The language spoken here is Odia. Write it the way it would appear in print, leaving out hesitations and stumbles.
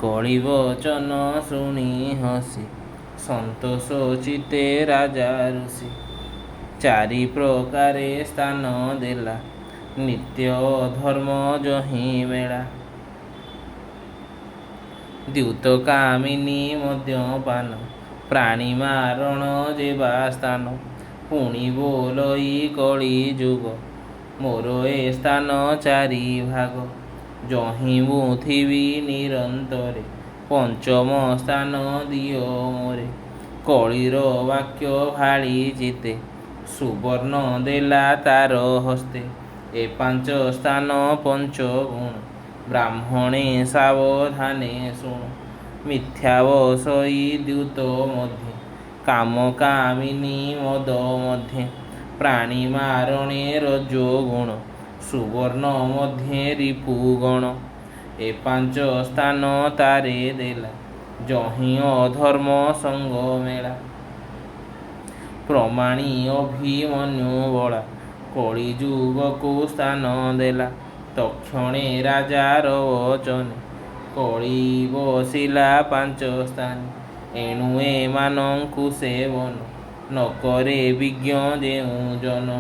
କଳି ବଚନ ଶୁଣି ହସି ସନ୍ତୋଷ ଚିତେ ରାଜା ଋଷି। ଚାରି ପ୍ରକାରେ ସ୍ଥାନ ଦେଲା ନିତ୍ୟ ଧର୍ମ ଯହିଁ ମେଳା। ଦ୍ୟୁତ କାମିନୀ ମଦ୍ୟପାନ ପ୍ରାଣୀ ମାରଣ ଯେବା ସ୍ଥାନ। ପୁଣି ବୋଲଇ କଳି ଯୁଗ ମୋର ଏ ସ୍ଥାନ ଚାରି ଭାଗ। ଯହିଁ ମୁଁ ଥିବି ନିରନ୍ତରେ ପଞ୍ଚମ ସ୍ଥାନ ଦିଅ ମୋରେ। କଳିର ବାକ୍ୟ ଭାଳି ଚିତେ ସୁବର୍ଣ୍ଣ ଦେଲା ତାର ହସ୍ତେ। ଏ ପାଞ୍ଚ ସ୍ଥାନ ପଞ୍ଚ ଗୁଣ ବ୍ରାହ୍ମଣେ ସାବଧାନେ ଶୁଣ। ମିଥ୍ୟା ବସଇ ଦ୍ୟୁତ ମଧ୍ୟେ କାମ କାମିନୀ ମଦ ମଧ୍ୟେ। ପ୍ରାଣୀ ମାରଣେ ରଜୋ ଗୁଣ ସୁବର୍ଣ୍ଣ ମଧ୍ୟେ ରିପୁ ଗଣ। ଏ ପାଞ୍ଚ ସ୍ଥାନ ତାରେ ଦେଲା ଯହିଁ ଅଧର୍ମ ସଙ୍ଗ ମେଳା। ପ୍ରମାଣୀ ଅଭିମନ୍ୟୁ ବଳା କଳି ଯୁଗକୁ ସ୍ଥାନ ଦେଲା। ତକ୍ଷଣେ ରାଜାର ବଚନେ କଳି ବସିଲା ପାଞ୍ଚ ସ୍ଥାନେ। ଏଣୁ ଏମାନଙ୍କୁ ସେବନ ନ କରେ ବିଜ୍ଞ ଯେଉଁ ଜନ।